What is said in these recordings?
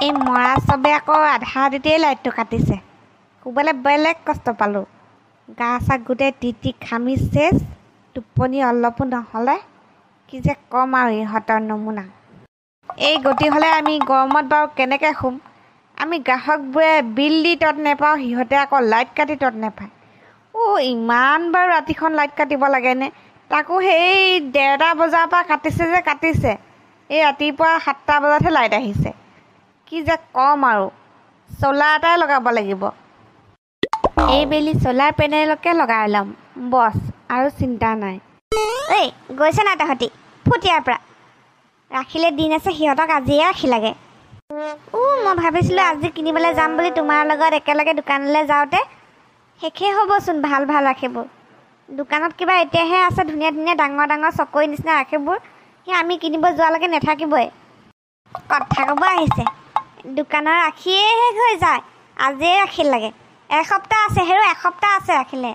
এই মৰা চবে আকৌ আধা ৰাতিতেই লাইটটো কাটিছে। শুবলৈ বেলেগ কষ্ট পালোঁ। গা চা গোটেই তিতি ঘামি চেচ, টোপনি অলপো নহ'লে। কি যে ক'ম আৰু ইহঁতৰ নমুনা। এই গতি হ'লে আমি গৰমত বাৰু কেনেকৈ শুম? আমি গ্ৰাহকবোৰে বিল দি তত নেপাওঁ, সিহঁতে আকৌ লাইট কাটি তত নেপায়। ইমান বাৰু ৰাতিখন লাইট কাটিব লাগেনে? তাকো সেই 1:30 বজাৰ পৰা কাটিছে যে কাটিছে। এই ৰাতিপুৱা 7টা বজাতহে লাইট আহিছে। কি যে ক'ম আৰু, চ'লাৰ এটাই লগাব লাগিব। এইবেলি চ'লাৰ পেনেলকে লগাই ল'ম বছ, আৰু চিন্তা নাই। ঐ গৈছে নাই তহঁতি? ফুট ইয়াৰ পৰা। ৰাখিলে দিন আছে, সিহঁতক আজিয়ে ৰাখি লাগে। মই ভাবিছিলোঁ আজি কিনিবলৈ যাম বুলি তোমাৰ লগত একেলগে দোকানলৈ যাওঁতে। শেষেই হ'বচোন ভাল ভাল ৰাখিবোৰ। দোকানত কিবা এতিয়াহে আছে ধুনীয়া ধুনীয়া ডাঙৰ ডাঙৰ চকৰি নিচিনা ৰাখিবোৰ। সেই আমি কিনিব যোৱালৈকে নাথাকিবই। কথা ক'ব আহিছে, দোকানৰ ৰাখিয়ে শেষ হৈ যায়, আজিয়ে ৰাখি লাগে। এসপ্তাহ আছে হেৰু, এসপ্তাহ আছে ৰাখিলে।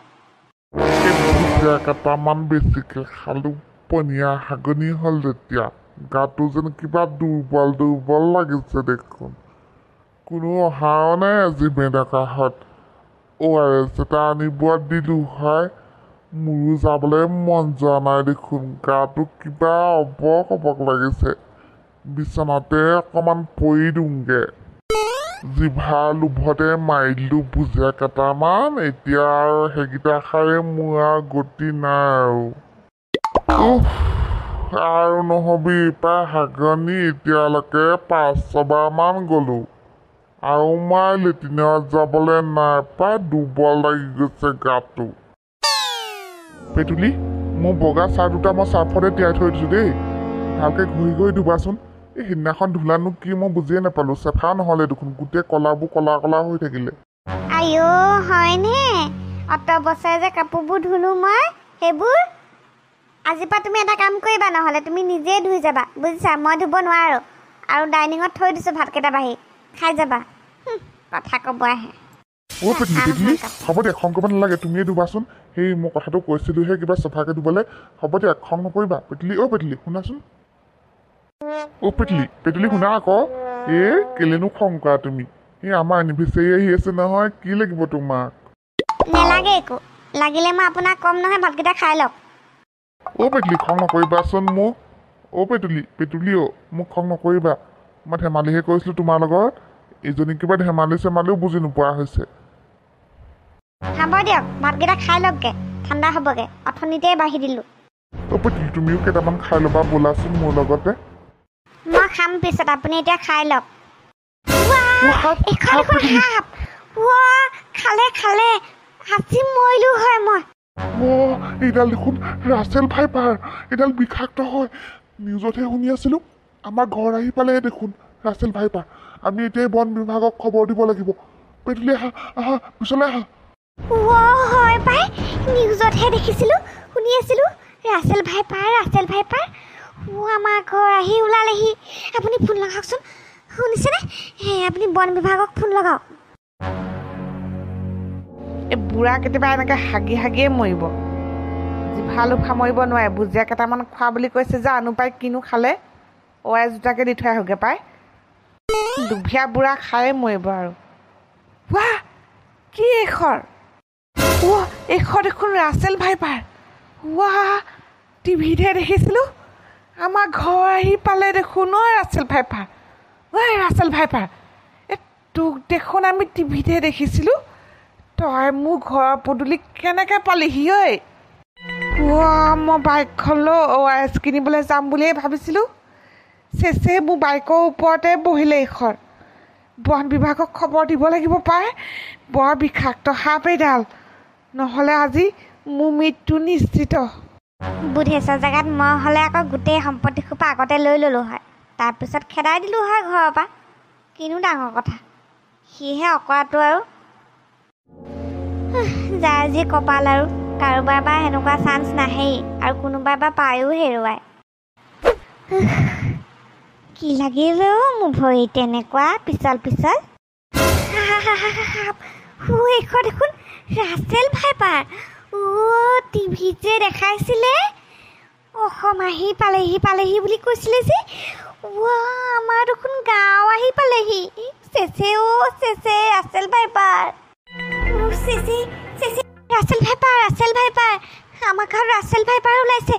কেইটামান বেছিকৈ খালোঁ, পনীয়া হাগনি হ'ল যেতিয়া গাটো যেন কিবা দুৰ্বল দুৰ্বল লাগিছে দেখোন। কোনো অহাও নাই আজি মেডাকাহঁত। ORS এটা আনিব দিলোঁ হয়, মোৰো যাবলৈ মন যোৱা নাই দেখোন। গাটো কিবা অবক অবক লাগিছে। বিচনাতে অকণমান পৰি দিওঁগে। জিভাৰ লোভতে মাৰিলোঁ ভুজিয়া কেইটামান, এতিয়া আৰু সেইকেইটা খায়ে মোৰ আৰু গতি নাই আৰু। আৰু নহ'বি প্ৰায় হাগনি, এতিয়ালৈকে 5-6বাৰমান গ'লোঁ। আৰু মই লেট্ৰিনত যাবলৈ নাই প্ৰায় দুৰ্বল লাগি গৈছে গাটো। পেটুলি, মোৰ বগা চাহ দুটা মই চাৰ্ফতে তিয়াই থৈ দিছোঁ দেই, ভালকৈ ঘঁহি ঘঁহি ধুবাচোন। এই সিদিনাখন ধুলানো কি মই বুজিয়ে নাপালোঁ, চেফা নহ'লে দেখোন, গোটেই কলাবোৰ কলা কলা হৈ থাকিলে। আইও হয়নে? অত বছৰে যে কাপোৰবোৰ ধুলোঁ মই, সেইবোৰ আজিৰ পৰা তুমি এটা কাম কৰিবা, নহ'লে তুমি নিজেই ধুই যাবা বুজিছা। মই ধুব নোৱাৰোঁ। আৰু ডাইনিঙত থৈ দিছোঁ ভাতকেইটা বাঢ়ি, খাই যাবা। কথা ক'ব আহে। পেটুলি হ'ব দিয়া, খং কৰিব নালাগে, তুমিয়ে ধুবাচোন। সেই মই কথাটো কৈছিলোঁহে কিবা চফাকৈ ধুবলৈ। হ'ব দিয়া, খং নকৰিবা পেটুলি। পেটুলি শুনাচোন। পেটুলি শুনা আকৌ। কেলেনো খং কৰা তুমি? এই আমাৰ এনিভাৰ্চাৰী আহি আছে নহয়, কি লাগিব তোমাক? নেলাগে একো, লাগিলে মই আপোনাক কম নহয়, ভাতকেইটা খাই লওক। পেটুলি খং নকৰিবাচোন মোক। পেটুলি মোক খং নকৰিবা। মই ধেমালিহে কৰিছিলোঁ তোমাৰ লগত। এইজনী কিবা ধেমালি চেমালিও বুজি নোপোৱা হৈছে। হ'ব দিয়ক, ভাতকেইটা খাই লওকগে, ঠাণ্ডা হ'বগে। অথনিতেই বাঢ়ি দিলোঁ। পেটুলি তুমিও কেইটামান খাই ল'বা ব'লাচোন মোৰ লগতে। মই খাম পিছত, আপুনি এতিয়া খাই লওক। খালে খালে, আজি মৰিলোঁ হয় মই। এইডাল দেখোন ৰাছেল ভাইপাৰ, এইডাল বিষাক্ত হয়। নিউজতহে শুনি আছিলোঁ, আমাৰ ঘৰ আহি পালে দেখোন ৰাছেল ভাইপাৰ। আমি এতিয়াই বন বিভাগক খবৰ দিব লাগিব। পেটুলি আহা, পিছলৈ আহা। হয় পাই, নিউজতহে দেখিছিলোঁ, শুনি আছিলোঁ ৰাছেল ভাইপাৰ। আমাৰ ঘৰ আহি ওলালেহি। আপুনি ফোন লগাওকচোন, শুনিছেনে? আপুনি বন বিভাগক ফোন লগাওক। এই বুঢ়া কেতিয়াবা এনেকৈ হাগি হাগিয়ে মৰিব। জিভা লোফা মৰিব নোৱাৰে। ভুজিয়া কেইটামান খোৱা বুলি কৈছে যে, আনো পাই কিনো খালে। ORS দুটাকে দি থৈ আহোগৈ পাই। লোভীয়া বুঢ়া খায়ে মৰিব আৰু। কি এইখৰ? এইখৰ দেখোন ৰাছেল ভাইপাৰ। টিভিতহে দেখিছিলোঁ, আমাৰ ঘৰ আহি পালে দেখোন। ৰাছেল ভাইপাৰ, তোক দেখোন আমি টিভিতহে দেখিছিলোঁ। তই মোৰ ঘৰৰ পদূলি কেনেকৈ পালিহি ঐ? মই বাইকখন লৈ ORS কিনিবলৈ যাম বুলিয়ে ভাবিছিলোঁ। চেচে মোৰ বাইকৰ ওপৰতে বহিলে এইখন। বন বিভাগক খবৰ দিব লাগিব পাই। বৰ বিষাক্ত সাপ এইডাল, নহ'লে আজি মোৰ মৃত্যু নিশ্চিত। বুধেশ্বৰ জেগাত মই হ'লে আকৌ গোটেই সম্পত্তি সোপা আগতে লৈ ল'লোঁ হয়, তাৰপিছত খেদাই দিলোঁ হয় ঘৰৰ পৰা। কিনো ডাঙৰ কথা, সিহে অকৰাটো আৰু। যাৰ যি কপাল আৰু, কাৰোবাৰ বা সেনেকুৱা চান্স নাহেই, আৰু কোনোবাই বা পায়ো হেৰুৱায়। কি লাগিল মোৰ ভৰিত তেনেকুৱা পিছল। এইখন দেখোন ৰাছেল ভাইপাৰ। টিভিত যে দেখাইছিলে, অসম আহি পালেহি বুলি কৈছিলে যে। আমাৰ দেখোন গাঁও আহি পালে। পালেহি চেচে ৰাছেল ভাইপাৰ চেচে ৰাছেল ভাইপাৰ আমাৰ ঘৰত ৰাছেল ভাইপাৰ ওলাইছে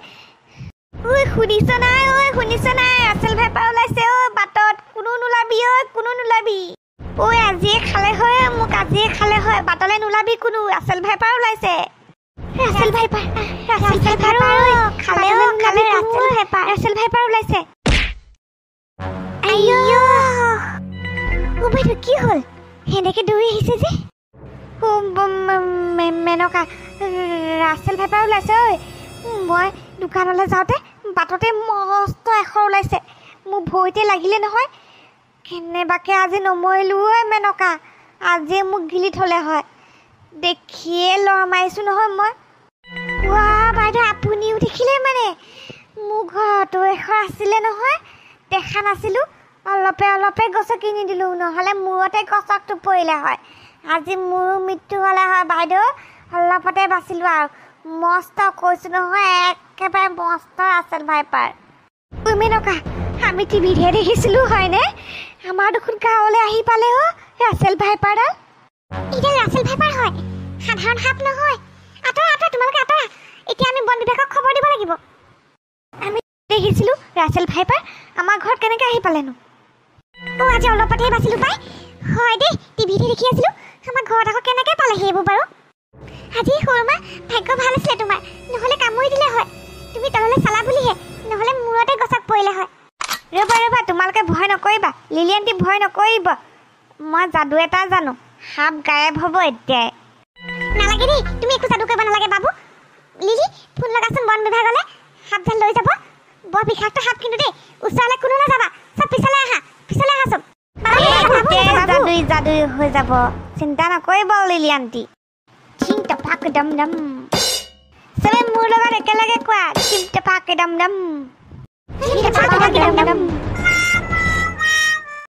ঐ শুনিছ নাই ৰাছেল ভাইপাৰ ওলাইছে ঐ বাটত কোনো নোলাবি ঐ আজিয়ে খালে হয় মোক বাটলৈ নোলাবি কোনো ৰাছেল ভাইপাৰ ওলাইছে ৰাছেল ভাইপাৰ ৰাছেল ভাইপাৰ ওলাইছে আইও ও বাইদেউ কি হ'ল সেনেকে দৌৰি আহিছে যে মেনকা ৰাছেল ভাইপাৰ ওলাইছে ঐ মই দোকানলৈ যাওঁতে বাটতে মস্ত এশৰ ওলাইছে মোৰ ভৰিতে লাগিলে নহয় কেনেবাকে আজি নমৰিলোঁ ঐ মেনকা আজিয়ে মোক গিলি থ'লে হয় দেখিয়ে লৰ মাৰিছোঁ নহয় মই বাইদেউ আপুনিও দেখিলে মানে মোৰ ঘৰতো এশৰ আছিলে নহয় দেখা নাছিলোঁ অলপে গছক কিনি দিলোঁ নহ'লে মূৰতে গছকটো পৰিলে হয় আজি মোৰো মৃত্যু হ'লে হয় বাইদেউ অলপতে বাচিলোঁ আৰু মস্ত কৈছোঁ নহয় একেবাৰে মস্ত ৰাছেল ভাইপাৰ মেনকা আমি টিভিতহে দেখিছিলোঁ হয়নে আমাৰ দেখোন গাঁৱলৈ আহি পালে ৰাছেল ভাইপাৰডাল এতিয়া ৰাছেল ভাইপাৰ হয় সাধাৰণ সাপ নহয় আঁতৰা তোমালোকে আঁতৰা এতিয়া আমি বন বিভাগক খবৰ দিব লাগিব আমি দেখিছিলোঁ ৰাছেল ভাইপাৰ আমাৰ ঘৰত কেনেকৈ আহি পালেনো আজি অলপতেহে বাচিলোঁ পাই হয় দেই টিভিতে দেখি আছিলোঁ আমাৰ ঘৰত আকৌ কেনেকৈ পালেহি এইবোৰ বাৰু আজি সৰুমা ভাগ্য ভাল আছিলে তোমাৰ নহ'লে কামুৰি দিলে হয় তুমি তললৈ চালা বুলিহে নহ'লে মূৰতে গছক পৰিলে হয় ৰ'বা তোমালোকে ভয় নকৰিবা লিলি আণ্টি ভয় নকৰিব মই যাদু এটা জানো সাপ গায়েব হ'ব এতিয়াই নালাগে দেই তুমি একো যাদু কৰিব নালাগে বাবু লিলি ফোন লগাচোন বন বিভাগলৈ সাপডাল লৈ যাব বৰ বিষাক্ত সাপ কিন্তু দেই ওচৰলৈ কোনো নাযাবা চব পিছলৈ আহা চব যাদুই হৈ যাব চিন্তা নকৰিব লিলি আণ্টি চিং টপাক ডম ডম চবে মোৰ লগত একেলগে কোৱা চিং টপাক ডম ডম